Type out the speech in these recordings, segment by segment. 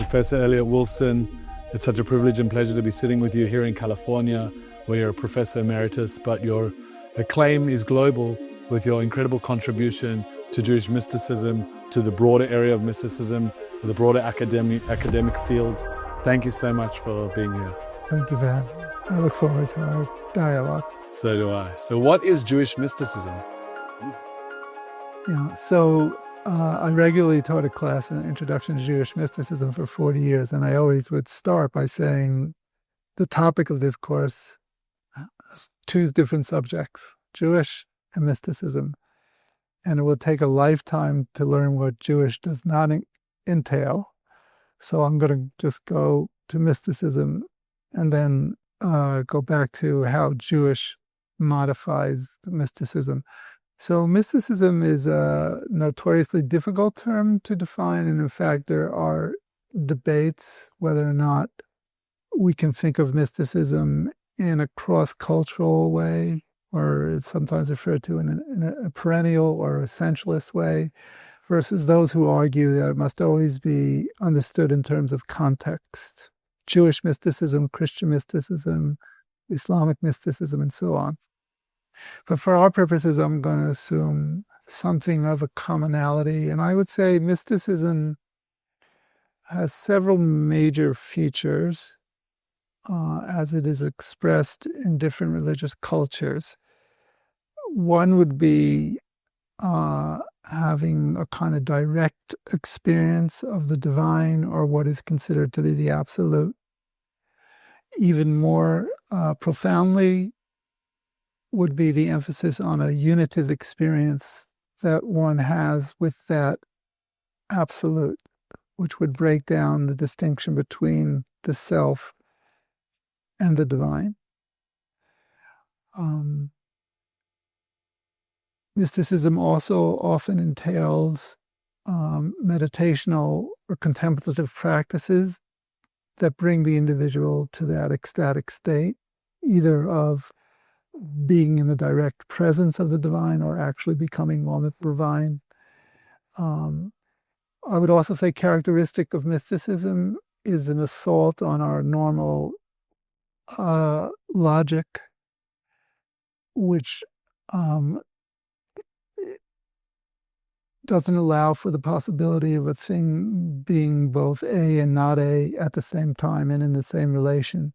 Professor Elliot Wolfson. It's such a privilege and pleasure to be sitting with you here in California, where you're a Professor Emeritus, but your acclaim is global with your incredible contribution to Jewish mysticism, to the broader area of mysticism, to the broader academic field. Thank you so much for being here. Thank you, Van. I look forward to our dialogue. So do I. So what is Jewish mysticism? I regularly taught a class in Introduction to Jewish Mysticism for 40 years, and I always would start by saying the topic of this course has two different subjects, Jewish and mysticism. And it will take a lifetime to learn what Jewish does not entail. So I'm going to just go to mysticism and then go back to how Jewish modifies mysticism. So mysticism is a notoriously difficult term to define, and in fact there are debates whether or not we can think of mysticism in a cross-cultural way, or it's sometimes referred to in a perennial or essentialist way, versus those who argue that it must always be understood in terms of context. Jewish mysticism, Christian mysticism, Islamic mysticism, and so on. But for our purposes, I'm going to assume something of a commonality. And I would say mysticism has several major features as it is expressed in different religious cultures. One would be having a kind of direct experience of the divine, or what is considered to be the absolute. Even more profoundly would be the emphasis on a unitive experience that one has with that absolute, which would break down the distinction between the self and the divine. Mysticism also often entails meditational or contemplative practices that bring the individual to that ecstatic state, either of being in the direct presence of the divine or actually becoming one with the divine. I would also say characteristic of mysticism is an assault on our normal logic, which doesn't allow for the possibility of a thing being both A and not A at the same time and in the same relation.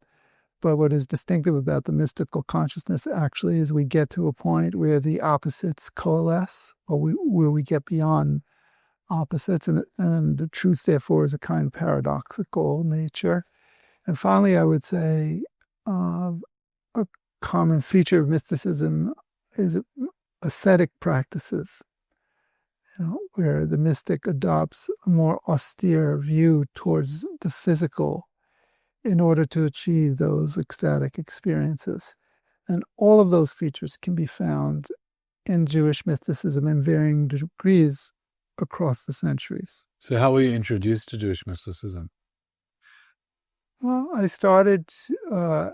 But what is distinctive about the mystical consciousness actually is we get to a point where the opposites coalesce, or where we get beyond opposites, and the truth, therefore, is a kind of paradoxical nature. And finally, I would say a common feature of mysticism is ascetic practices, where the mystic adopts a more austere view towards the physical in order to achieve those ecstatic experiences. And all of those features can be found in Jewish mysticism in varying degrees across the centuries. So how were you introduced to Jewish mysticism? Well, I started I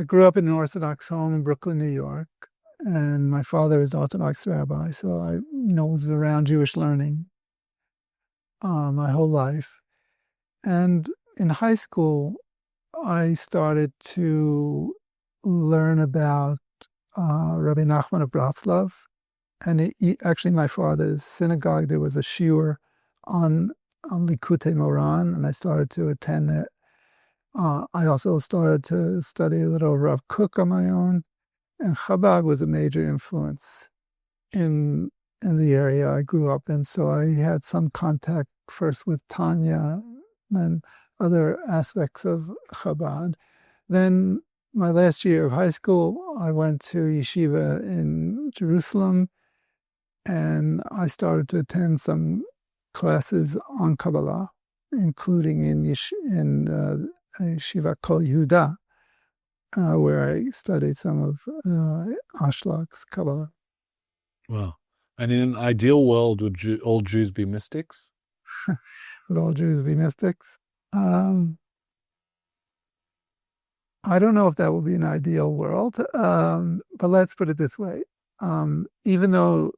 grew up in an Orthodox home in Brooklyn, New York, and my father is an Orthodox rabbi, so I was around Jewish learning my whole life. And in high school, I started to learn about Rabbi Nachman of Bratslav. And actually, my father's synagogue, there was a shiur on Likutei Moran, and I started to attend it. I also started to study a little Rav Kook on my own. And Chabad was a major influence in the area I grew up in. So I had some contact first with Tanya and other aspects of Chabad. Then my last year of high school, I went to yeshiva in Jerusalem, and I started to attend some classes on Kabbalah, including in Yeshiva Kol Yehuda, where I studied some of Ashлаг's Kabbalah. Wow. And in an ideal world, would all Jews be mystics? Would all Jews be mystics? I don't know if that would be an ideal world, but let's put it this way. Even though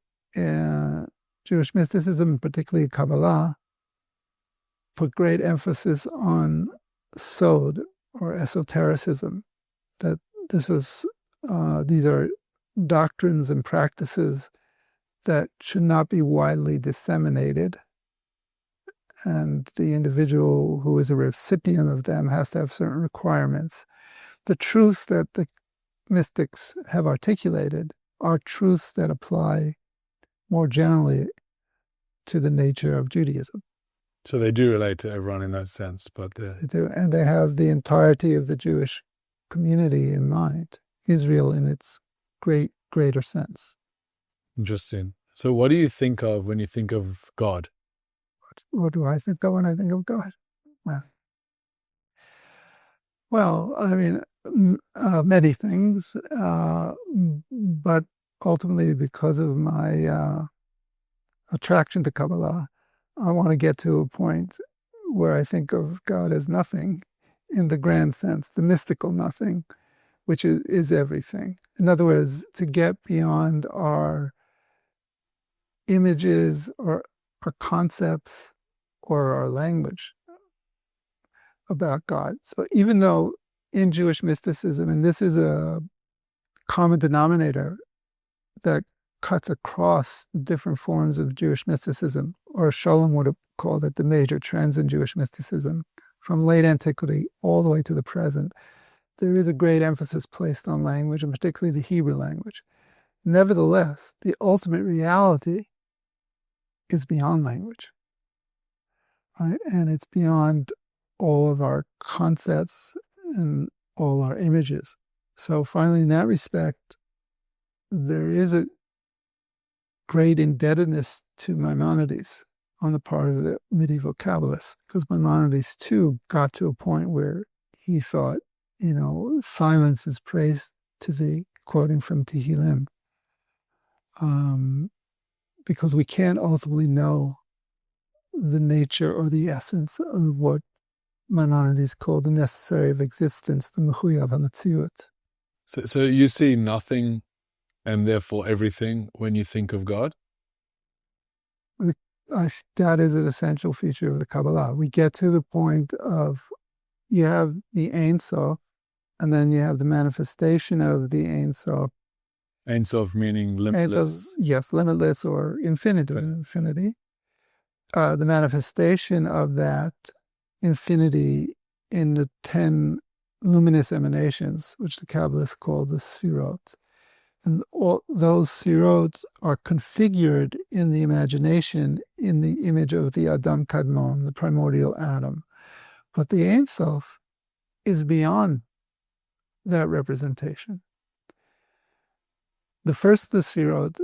Jewish mysticism, particularly Kabbalah, put great emphasis on sod, or esotericism, that these are doctrines and practices that should not be widely disseminated, and the individual who is a recipient of them has to have certain requirements. The truths that the mystics have articulated are truths that apply more generally to the nature of Judaism. So they do relate to everyone in that sense, but They do, and they have the entirety of the Jewish community in mind, Israel in its greater sense. Interesting. So what do you think of when you think of God? What do I think of when I think of God? Well, I mean, many things, but ultimately because of my attraction to Kabbalah, I want to get to a point where I think of God as nothing in the grand sense, the mystical nothing, which is everything. In other words, to get beyond our images or our concepts or our language about God. So even though in Jewish mysticism, and this is a common denominator that cuts across different forms of Jewish mysticism, or Sholem would have called it the major trends in Jewish mysticism, from late antiquity all the way to the present, there is a great emphasis placed on language, and particularly the Hebrew language. Nevertheless, the ultimate reality is beyond language, right? And it's beyond all of our concepts and all our images. So finally, in that respect, there is a great indebtedness to Maimonides on the part of the medieval Kabbalists, because Maimonides too got to a point where he thought, silence is praise to thee, quoting from Tehillim, because we can't ultimately know the nature or the essence of what Maimonides called the necessary of existence, the mechuyav hametziut. So you see nothing and therefore everything when you think of God? That is an essential feature of the Kabbalah. We get to the point of, you have the Ein Sof, and then you have the manifestation of the Ein Sof. Ein Sof meaning limitless. Yes, limitless or infinity. The manifestation of that infinity in the 10 luminous emanations, which the Kabbalists call the Sfirot. And all those Sfirot are configured in the imagination in the image of the Adam Kadmon, the primordial atom. But the Ein Sof is beyond that representation. The first of the Sfirot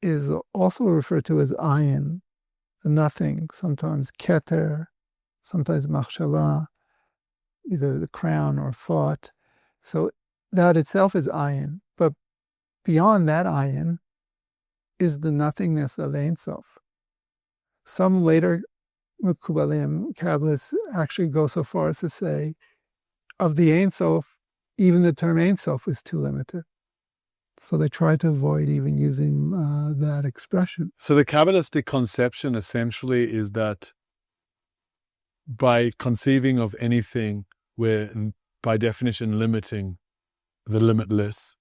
is also referred to as Ayin, the nothing, sometimes Keter, sometimes Machshava, either the crown or thought. So that itself is Ayin. But beyond that Ayin is the nothingness of Ein Sof. Some later Mekubalim, Kabbalists, actually go so far as to say, of the Ein Sof, even the term Ein Sof is too limited. So they try to avoid even using that expression. So the Kabbalistic conception essentially is that by conceiving of anything, we're by definition limiting the limitless.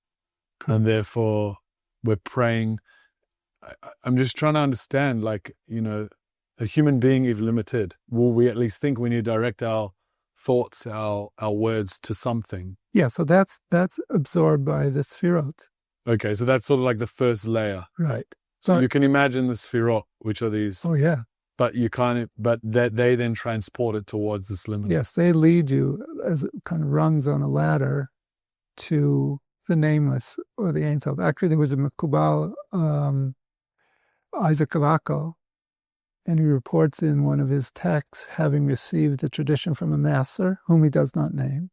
Cool. And therefore we're praying. I'm just trying to understand, a human being is limited. Will we at least think when you direct our thoughts, our words to something? Yeah, so that's absorbed by the Sfirot. Okay, so that's sort of like the first layer. Right. So you can imagine the Sfirot, which are these. Oh, yeah. But they then transport it towards this limit. Yes, they lead you as kind of rungs on a ladder to the nameless or the Ein Sof. Actually, there was a Mekubal, Isaac Avako, and he reports in one of his texts having received a tradition from a master, whom he does not name,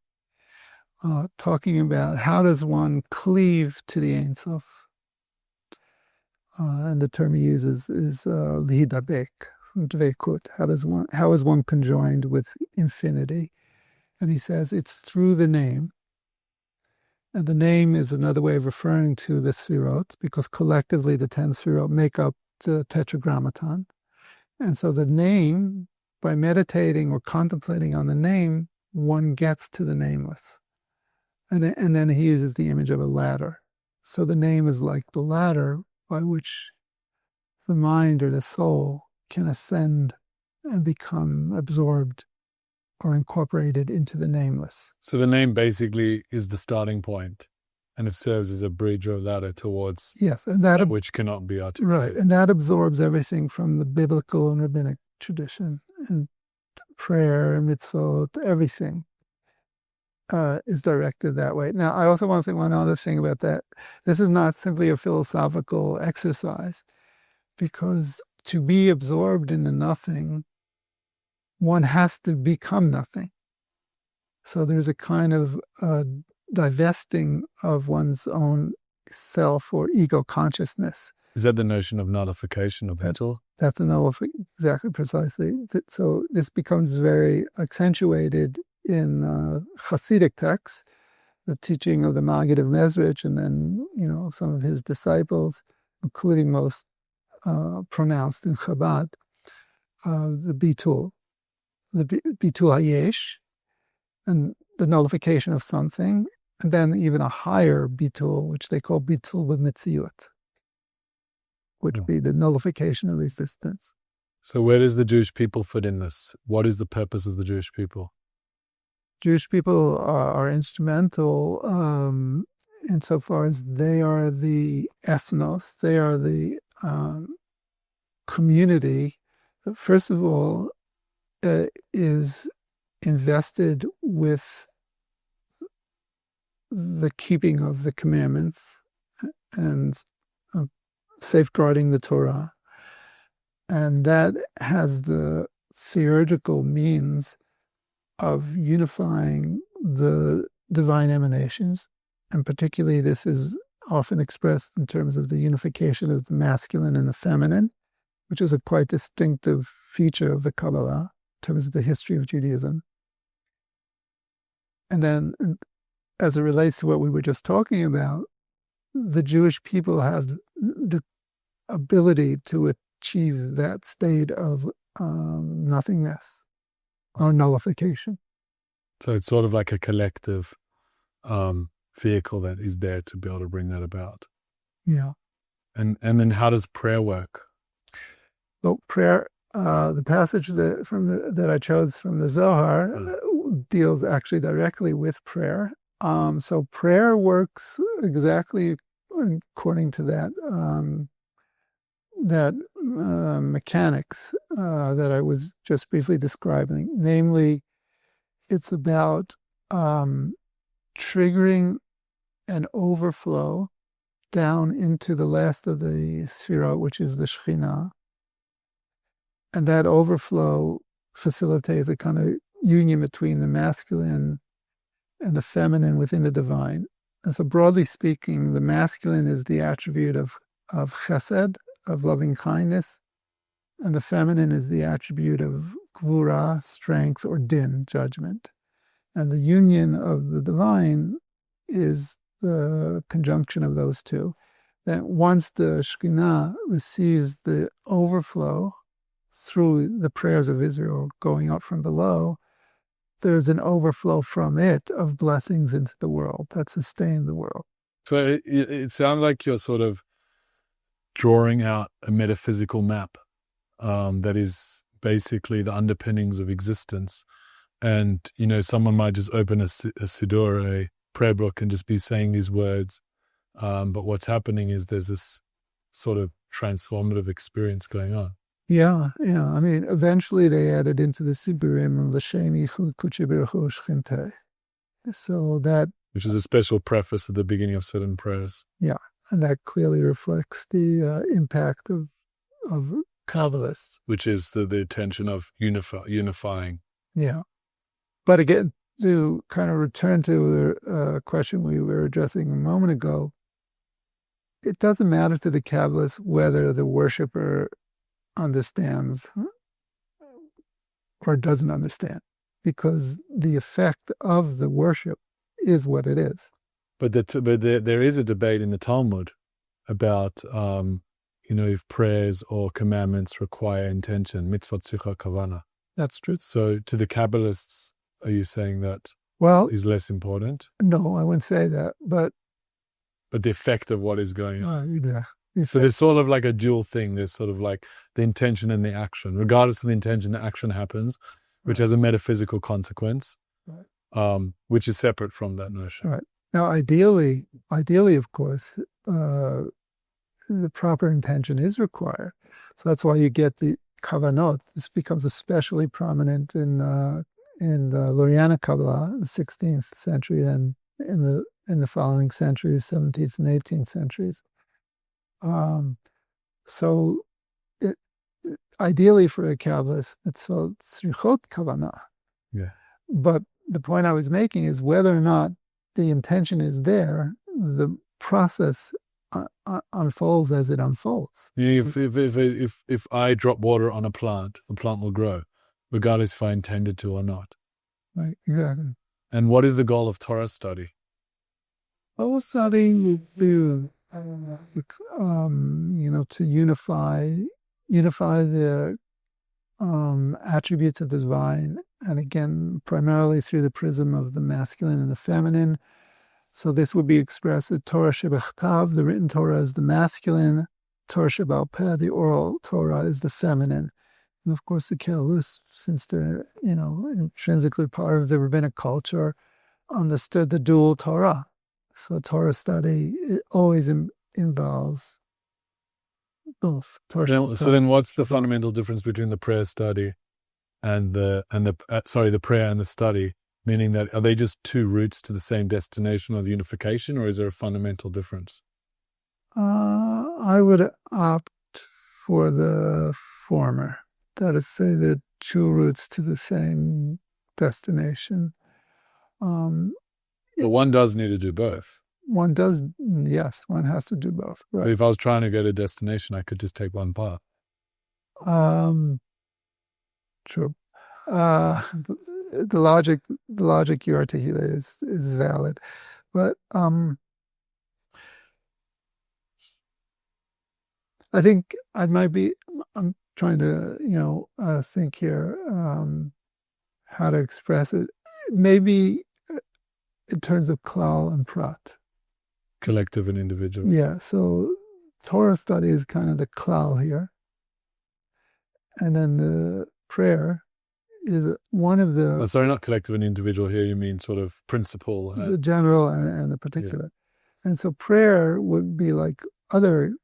talking about how does one cleave to the Ein Sof. And the term he uses is lihidabek, dveikut. How is one conjoined with infinity? And he says it's through the name. And the name is another way of referring to the Sfirot, because collectively the 10 Sfirot make up the Tetragrammaton. And so the name by meditating or contemplating on the name, one gets to the nameless. And then he uses the image of a ladder. So the name is like the ladder by which the mind or the soul can ascend and become absorbed or incorporated into the nameless. So the name basically is the starting point, and it serves as a bridge or ladder towards yes, and that which cannot be articulated. Right, and that absorbs everything from the biblical and rabbinic tradition, and prayer and mitzvot, everything is directed that way. Now, I also want to say one other thing about that. This is not simply a philosophical exercise, because to be absorbed in the nothing, one has to become nothing. So there's a kind of divesting of one's own self or ego consciousness. Is that the notion of nullification of mental? That's a nullification, exactly, precisely. So this becomes very accentuated in Hasidic texts, the teaching of the Maggid of Mezrich, and then, some of his disciples, including most pronounced in Chabad, the Bitul Hayesh, and the nullification of something, and then even a higher Bitul, which they call Bitul B'Metziut, which would be the nullification of existence. So where does the Jewish people fit in this? What is the purpose of the Jewish people? Jewish people are instrumental insofar as they are the ethnos, they are the community that, first of all, is invested with the keeping of the commandments and safeguarding the Torah. And that has the theurgical means of unifying the divine emanations. And particularly this is often expressed in terms of the unification of the masculine and the feminine, which is a quite distinctive feature of the Kabbalah in terms of the history of Judaism. And then, as it relates to what we were just talking about, the Jewish people have the ability to achieve that state of nothingness or nullification. So it's sort of like a collective vehicle that is there to be able to bring that about. Yeah. And then how does prayer work? Well, prayer, the passage that I chose from the Zohar deals actually directly with prayer. So prayer works exactly according to that mechanics that I was just briefly describing. Namely, it's about triggering an overflow down into the last of the Sfirot, which is the Shekhinah. And that overflow facilitates a kind of union between the masculine and the feminine within the divine. And so broadly speaking, the masculine is the attribute of chesed, of loving kindness, and the feminine is the attribute of gvura, strength, or din, judgment. And the union of the divine is the conjunction of those two. That once the Shekhinah receives the overflow through the prayers of Israel going up from below, there's an overflow from it of blessings into the world that sustain the world. So it sounds like you're sort of drawing out a metaphysical map that is basically the underpinnings of existence. And, someone might just open a siddur, a prayer book, and just be saying these words. But what's happening is there's this sort of transformative experience going on. Yeah. I mean, eventually they added into the Siburim l'shem yichud kudshei baruch shchintei. So that, which is a special preface at the beginning of certain prayers. Yeah, and that clearly reflects the impact of Kabbalists, which is the intention of unifying. Yeah, but again, to kind of return to a question we were addressing a moment ago, it doesn't matter to the Kabbalists whether the worshiper understands or doesn't understand, because the effect of the worship is what it is. But there is a debate in the Talmud about, if prayers or commandments require intention, mitzvot tzricha kavana. That's true. So to the Kabbalists, are you saying that Well, is less important? no, I wouldn't say that, but the effect of what is going on. So the there's sort of like a dual thing. There's sort of like the intention and the action. Regardless of the intention, the action happens, which has a metaphysical consequence, which is separate from that notion. Right. Now, ideally, of course, the proper intention is required. So that's why you get the kavanot. This becomes especially prominent in the Lurianic Kabbalah in the 16th century and in the following centuries, 17th and 18th centuries. So ideally for a Kabbalist, it's called tzrichot kavanah. Yeah. But the point I was making is whether or not the intention is there, the process unfolds as it unfolds. If I drop water on a plant, the plant will grow, regardless if I intended to or not. Right, exactly. And what is the goal of Torah study? Torah study would be, to unify the attributes of the divine, and again, primarily through the prism of the masculine and the feminine. So this would be expressed as Torah Shebechtav, the written Torah is the masculine, Torah Shebal Peh, the oral Torah is the feminine. And of course, the Kabbalists, since they're intrinsically part of the rabbinic culture, understood the dual Torah. So Torah study always involves both. So then, what's the fundamental difference between the prayer study and the prayer and the study? Meaning that are they just two routes to the same destination of unification, or is there a fundamental difference? I would opt for the former. That is, say, the two routes to the same destination. But one does need to do both. One does, yes, one has to do both. Right. But if I was trying to go to a destination, I could just take one path. True. The logic you articulate is valid, but I think I'm trying to think here how to express it. Maybe in terms of klal and prat, collective and individual. Yeah. So Torah study is kind of the klal here, and then the prayer is one of the... sorry, not collective and individual here, you mean sort of principle. The general and the particular. Yeah. And so prayer would be like other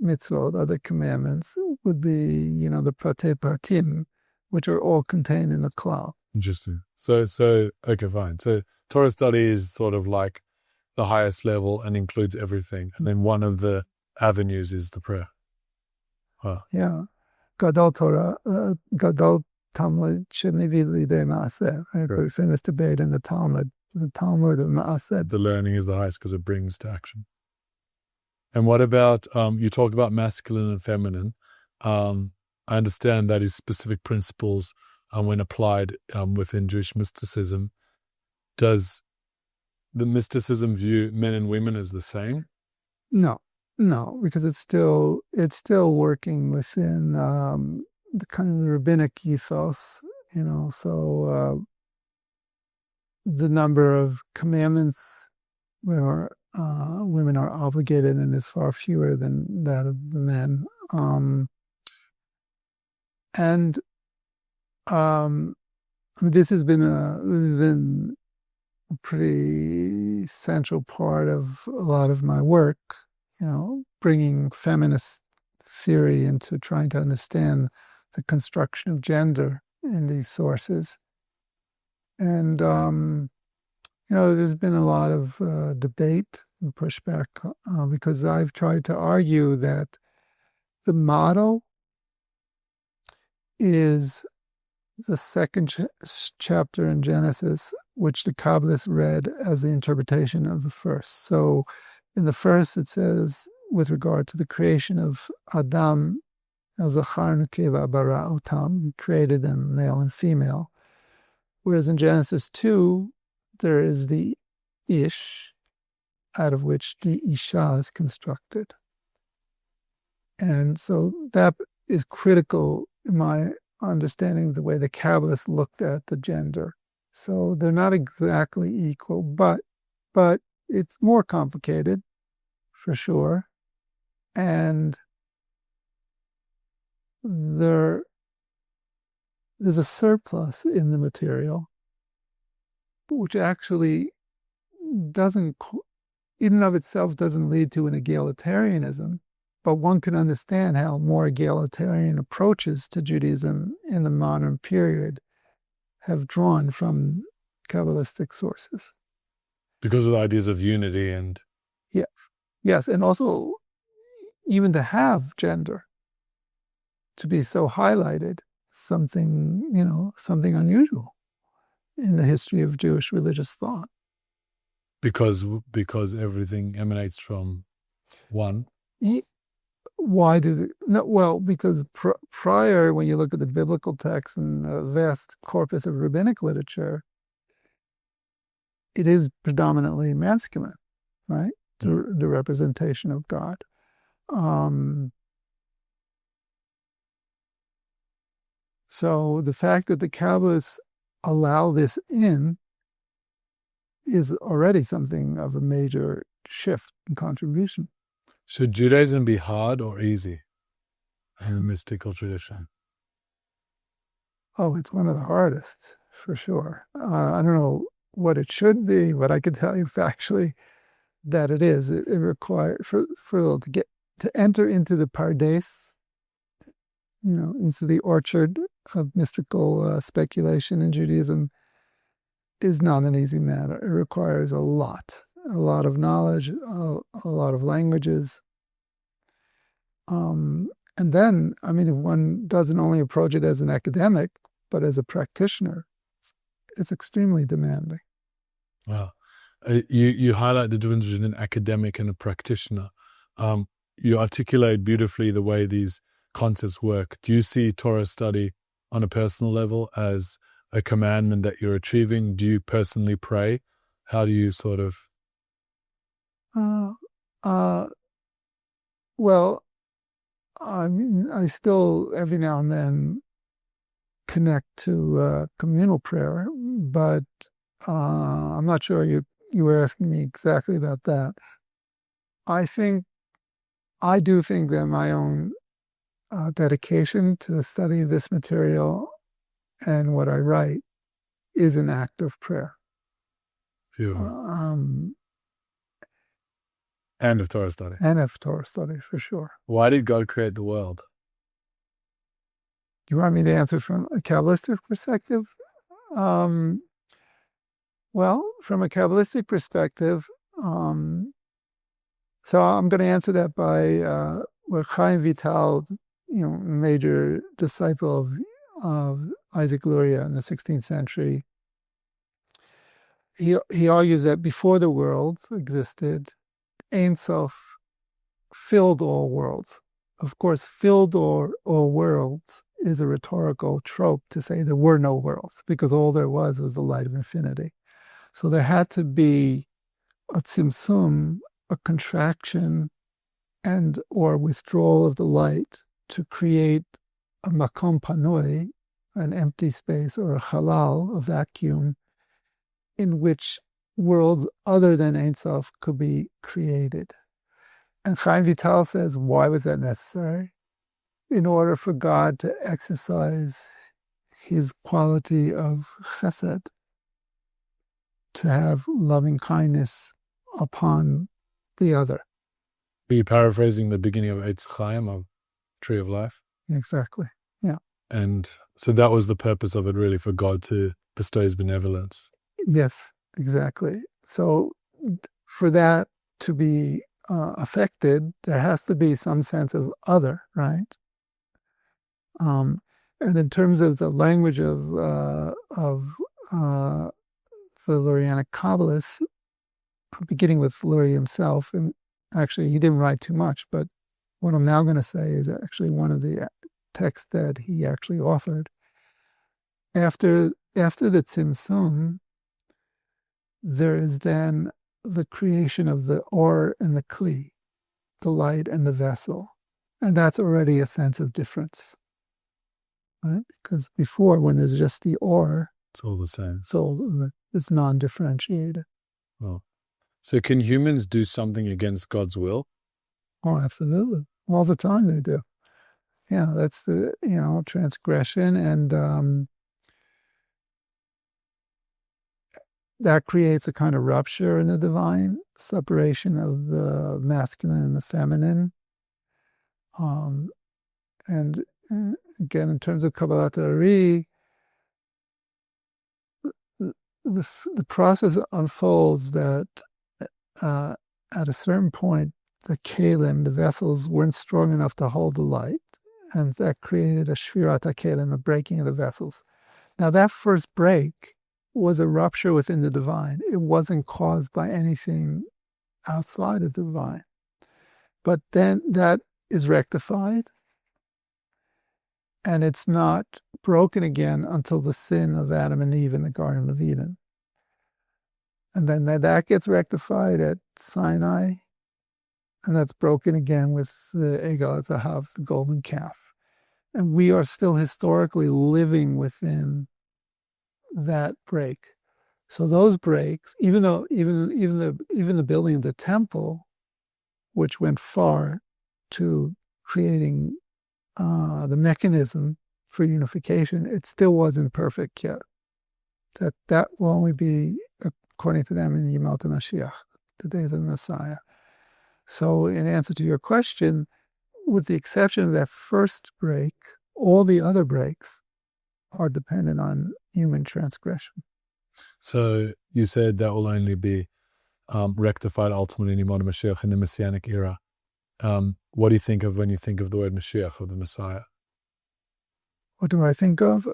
mitzvot, other commandments, would be, the prate pratim, which are all contained in the klal. Interesting. So, okay, fine. So Torah study is sort of like the highest level and includes everything. And then one of the avenues is the prayer. Wow. Yeah. Gadol Torah, Gadol Talmud Shemivi Lidei Maaseh, right? The famous debate in the Talmud of Maaseh. The learning is the highest because it brings to action. And what about, you talk about masculine and feminine. I understand that is specific principles when applied within Jewish mysticism. Does the mysticism view men and women as the same? No, because it's still working within the kind of the rabbinic ethos, so the number of commandments where women are obligated in is far fewer than that of the men. This has been a pretty central part of a lot of my work, bringing feminist theory into trying to understand the construction of gender in these sources. And, there's been a lot of debate and pushback because I've tried to argue that the model is the second chapter in Genesis, which the Kabbalists read as the interpretation of the first. So in the first, it says, with regard to the creation of Adam, El-Zachar Nekeva bara otam, created them male and female. Whereas in Genesis 2, there is the Ish, out of which the Isha is constructed. And so that is critical in my understanding the way the Kabbalists looked at the gender. So they're not exactly equal, but it's more complicated, for sure. And there's a surplus in the material, which actually doesn't, in and of itself, doesn't lead to an egalitarianism, but one can understand how more egalitarian approaches to Judaism in the modern period have drawn from Kabbalistic sources. Because of the ideas of unity and... Yes, and also even to have gender, to be so highlighted, something unusual in the history of Jewish religious thought. Because everything emanates from one. Why because prior, when you look at the biblical text and the vast corpus of rabbinic literature, it is predominantly masculine, right? The representation of God. So the fact that the Kabbalists allow this in is already something of a major shift and contribution. Should Judaism be hard or easy in the mystical tradition? Oh, it's one of the hardest, for sure. I don't know what it should be, but I can tell you factually that it is. It requires to enter into the pardes, into the orchard of mystical speculation in Judaism, is not an easy matter. It requires a lot of knowledge, a lot of languages. And then, if one doesn't only approach it as an academic, but as a practitioner, it's extremely demanding. Wow. You highlight the difference between an academic and a practitioner. You articulate beautifully the way these concepts work. Do you see Torah study on a personal level as a commandment that you're achieving? Do you personally pray? How do you sort of... Well, I still every now and then connect to communal prayer, but I'm not sure you were asking me exactly about that. I do think that my own dedication to the study of this material and what I write is an act of prayer. And of Torah study. And of Torah study, for sure. Why did God create the world? You want me to answer from a Kabbalistic perspective? Well, from a Kabbalistic perspective, so I'm going to answer that by what Chaim Vital, major disciple of Isaac Luria in the 16th century, he argues that before the world existed, Ein Sof filled all worlds. Of course, filled all worlds is a rhetorical trope to say there were no worlds, because all there was the light of infinity. So there had to be a tzimtzum, a contraction, and or withdrawal of the light to create a makom panoi, an empty space, or a halal, a vacuum, in which worlds other than Ein Sof could be created. And Chaim Vital says, why was that necessary? In order for God to exercise his quality of chesed, to have loving kindness upon the other. Are you paraphrasing the beginning of Eitz Chaim, of Tree of Life? Exactly, yeah. And so that was the purpose of it, really, for God to bestow his benevolence. Yes, exactly. So for that to be affected, there has to be some sense of other, right? And in terms of the language of the Lurianic Kabbalists, beginning with Luria himself, and actually he didn't write too much, but what I'm now going to say is actually one of the texts that he actually authored. After the Tzimtzum, there is then the creation of the Or and the Kli, the light and the vessel. And that's already a sense of difference. right? Because before, when there's just the or, It's all the same. it's non-differentiated. Oh. So can humans do something against God's will? Oh, absolutely. All the time they do. Yeah, that's the, transgression. And that creates a kind of rupture in the divine, separation of the masculine and the feminine. And again, in terms of Kabbalat Ari, the process unfolds that at a certain point, the kalim, the vessels, weren't strong enough to hold the light, and that created a shvirat kalim, a breaking of the vessels. Now, that first break was a rupture within the divine. It wasn't caused by anything outside of the divine. But then that is rectified, and it's not broken again until the sin of Adam and Eve in the Garden of Eden. And then that gets rectified at Sinai, and that's broken again with the Egel Zahav, the golden calf. And we are still historically living within that break. So those breaks, even the building of the temple, which went far to creating the mechanism for unification, it still wasn't perfect yet. That will only be, according to them, in Yemot HaMashiach, the days of the Messiah. So in answer to your question, with the exception of that first break, all the other breaks are dependent on human transgression. So you said that will only be rectified ultimately in Yemot HaMashiach in the Messianic era. What do you think of when you think of the word Mashiach, of the Messiah? What do I think of?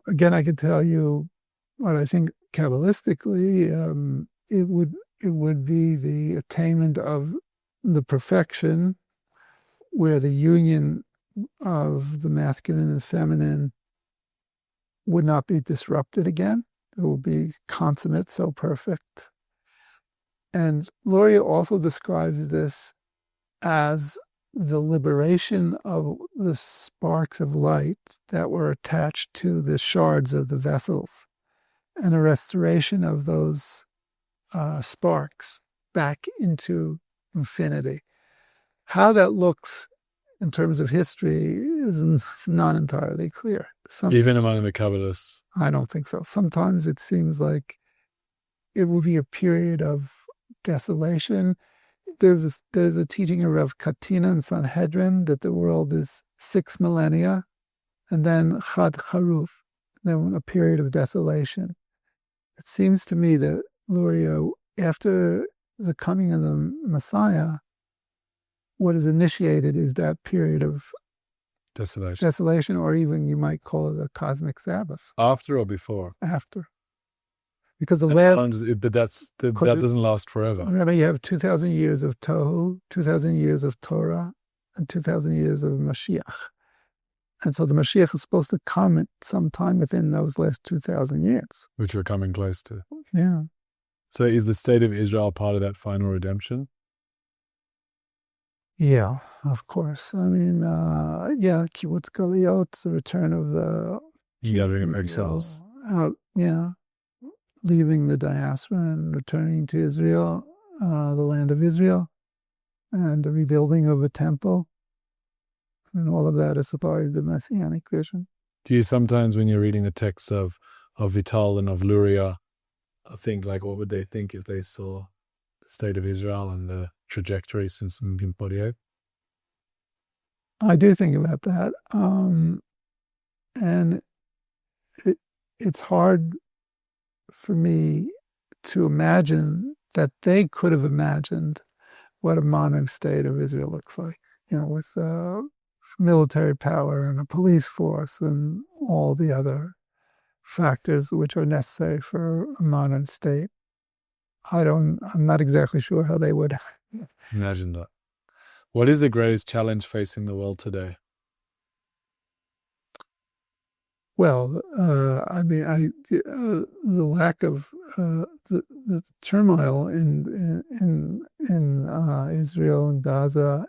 Again, I could tell you what I think Kabbalistically. It would be the attainment of the perfection where the union of the masculine and feminine would not be disrupted again. It will be consummate, so perfect. And Luria also describes this as the liberation of the sparks of light that were attached to the shards of the vessels and a restoration of those sparks back into infinity. How that looks in terms of history is not entirely clear. Even among the Kabbalists? I don't think so. Sometimes it seems like it will be a period of desolation. There's a teaching of Rav Katina and Sanhedrin that the world is 6 millennia, and then Chad Haruf, then a period of desolation. It seems to me that Luria, after the coming of the Messiah, what is initiated is that period of desolation, or even you might call it a cosmic Sabbath. After or before? After. Because but that doesn't last forever. Remember, you have 2,000 years of Tohu, 2,000 years of Torah, and 2,000 years of Mashiach. And so the Mashiach is supposed to come sometime within those last 2,000 years. Which we're coming close to. Yeah. So is the state of Israel part of that final redemption? Yeah, of course. I mean, Kibbutz Galiot, the return of the gathering of exiles. Leaving the diaspora and returning to Israel, the land of Israel, and the rebuilding of a temple. And all of that is a part of the Messianic vision. Do you sometimes, when you're reading the texts of Vital and of Luria, think like, what would they think if they saw the state of Israel and the trajectory since Mimporio? I do think about that. And it's hard for me to imagine that they could have imagined what a modern state of Israel looks like, with military power and a police force and all the other factors which are necessary for a modern state. I'm not exactly sure how they would imagine that. What is the greatest challenge facing the world today? Well, the lack of the turmoil in Israel and Gaza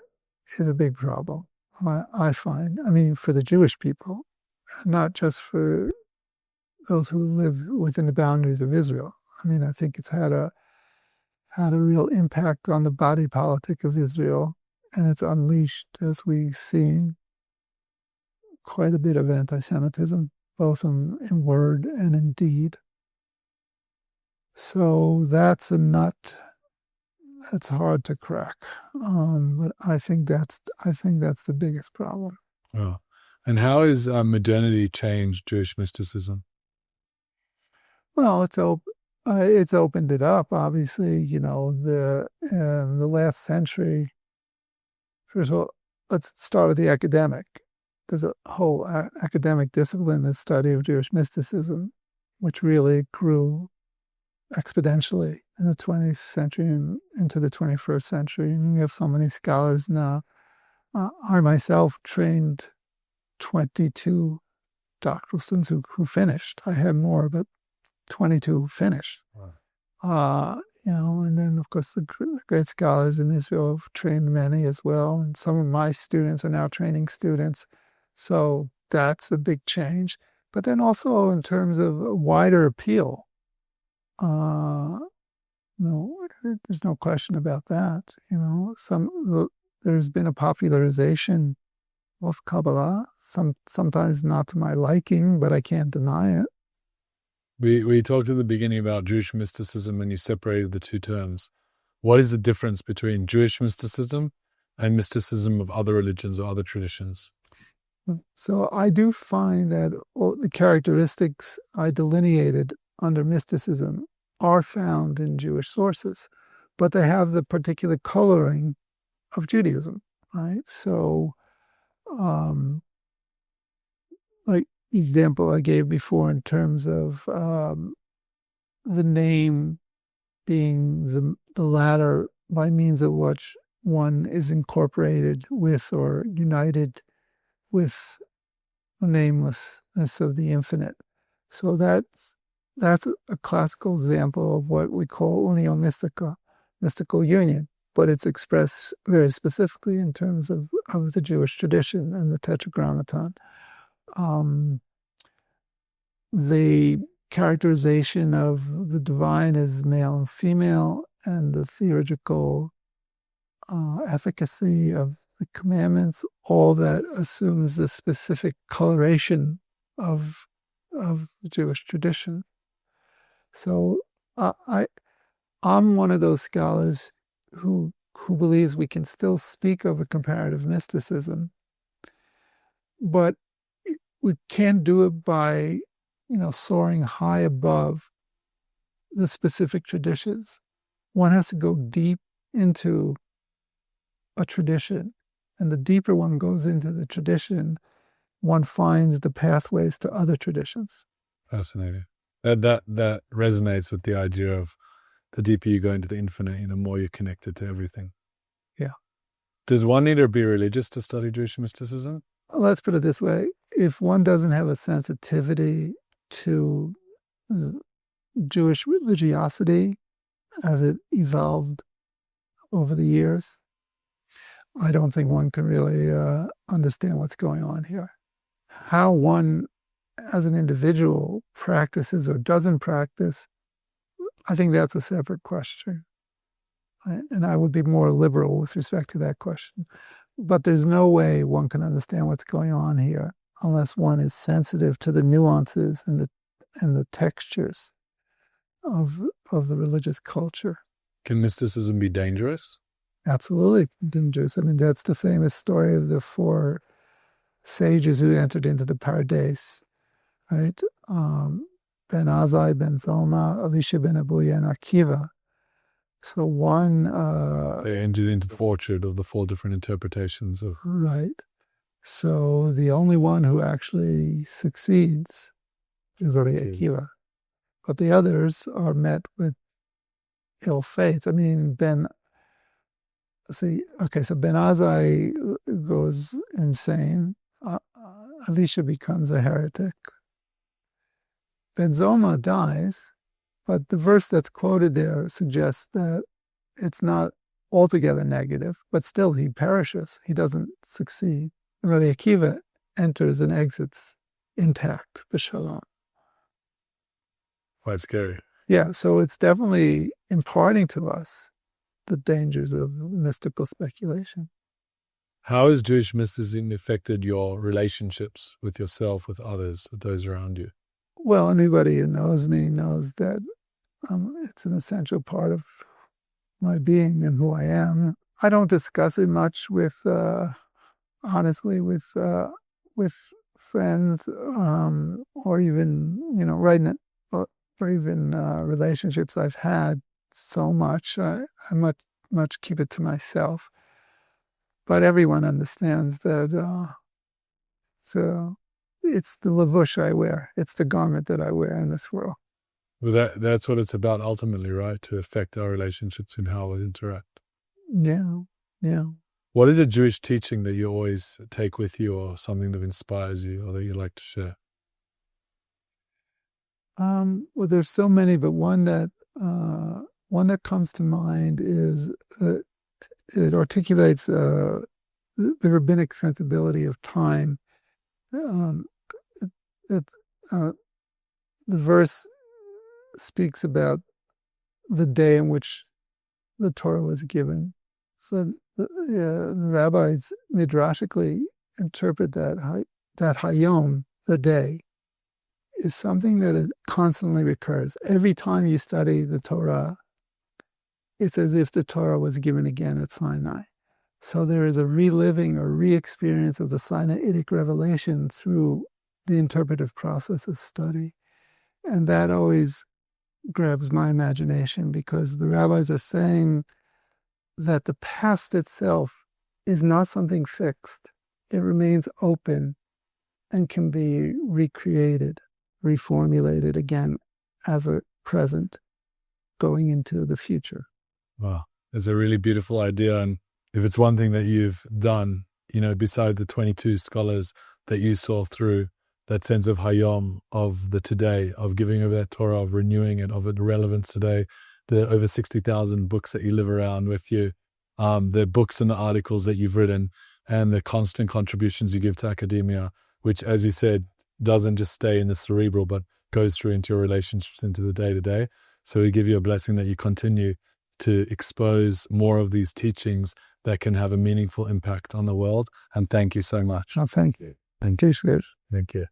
is a big problem. I find. I mean, for the Jewish people, not just for those who live within the boundaries of Israel. I mean, I think it's had a real impact on the body politic of Israel, and it's unleashed, as we've seen, quite a bit of anti-Semitism, both in word and in deed. So that's a nut that's hard to crack. But I think that's the biggest problem. Oh. And how has modernity changed Jewish mysticism? Well, it's opened it up. Obviously, the last century. First of all, let's start with the academic. There's a whole academic discipline, the study of Jewish mysticism, which really grew exponentially in the 20th century and into the 21st century. And we have so many scholars now. I myself trained 22 doctoral students who finished. I had more, but 22 finished. Wow. And then, of course, the great scholars in Israel have trained many as well. And some of my students are now training students. So that's a big change. But then also in terms of wider appeal, there's no question about that. There's been a popularization of Kabbalah, sometimes not to my liking, but I can't deny it. We talked at the beginning about Jewish mysticism and you separated the two terms. What is the difference between Jewish mysticism and mysticism of other religions or other traditions? So I do find that all the characteristics I delineated under mysticism are found in Jewish sources, but they have the particular coloring of Judaism, right? So, like the example I gave before in terms of the name being the ladder by means of which one is incorporated with or united with the namelessness of the infinite. So that's a classical example of what we call unio mystica, mystical union, but it's expressed very specifically in terms of the Jewish tradition and the Tetragrammaton. The characterization of the divine as male and female and the theurgical efficacy of the commandments, all that assumes the specific coloration of the Jewish tradition. So I'm one of those scholars who believes we can still speak of a comparative mysticism, but we can't do it by soaring high above the specific traditions. One has to go deep into a tradition, and the deeper one goes into the tradition, one finds the pathways to other traditions. Fascinating. That resonates with the idea of the deeper you go into the infinite, the more you're connected to everything. Yeah. Does one need to be religious to study Jewish mysticism? Let's put it this way. If one doesn't have a sensitivity to Jewish religiosity as it evolved over the years, I don't think one can really understand what's going on here. How one, as an individual, practices or doesn't practice, I think that's a separate question. Right? And I would be more liberal with respect to that question. But there's no way one can understand what's going on here unless one is sensitive to the nuances and the textures of the religious culture. Can mysticism be dangerous? Absolutely dangerous. I mean, that's the famous story of the 4 sages who entered into the Paradise, right? Ben Azai, Ben Zoma, Elisha ben Abuya, and Akiva. So one... they entered into the orchard of the 4 different interpretations of... Right. So the only one who actually succeeds is Rabbi Akiva. But the others are met with ill fate. I mean, so Ben Azai goes insane. Elisha becomes a heretic. Ben Zoma dies, but the verse that's quoted there suggests that it's not altogether negative, but still he perishes. He doesn't succeed. Rabbi Akiva enters and exits intact, b'shalom. Quite scary. Yeah, so it's definitely imparting to us the dangers of mystical speculation. How has Jewish mysticism affected your relationships with yourself, with others, with those around you? Well, anybody who knows me knows that it's an essential part of my being and who I am. I don't discuss it much with, honestly, with friends, or even, or even relationships I've had so much. I much keep it to myself. But everyone understands that so it's the lavush I wear. It's the garment that I wear in this world. Well, that's what it's about ultimately, right? To affect our relationships and how we interact. Yeah, yeah. What is a Jewish teaching that you always take with you, or something that inspires you, or that you like to share? Well, there's so many, but one that comes to mind is it articulates the rabbinic sensibility of time. The verse speaks about the day in which the Torah was given. So the rabbis midrashically interpret that hayom, the day, is something that it constantly recurs. Every time you study the Torah, it's as if the Torah was given again at Sinai. So there is a reliving or re-experience of the Sinaitic revelation through the interpretive process of study. And that always grabs my imagination, because the rabbis are saying that the past itself is not something fixed. It remains open and can be recreated, reformulated again as a present going into the future. Wow, it's a really beautiful idea. And if it's one thing that you've done, besides the 22 scholars that you saw through, that sense of hayom, of the today, of giving over that Torah, of renewing it, of its relevance today, the over 60,000 books that you live around with you, the books and the articles that you've written, and the constant contributions you give to academia, which, as you said, doesn't just stay in the cerebral, but goes through into your relationships, into the day-to-day. So we give you a blessing that you continue to expose more of these teachings that can have a meaningful impact on the world. And thank you so much. Oh, thank you. Thank you. Thank you. Thank you.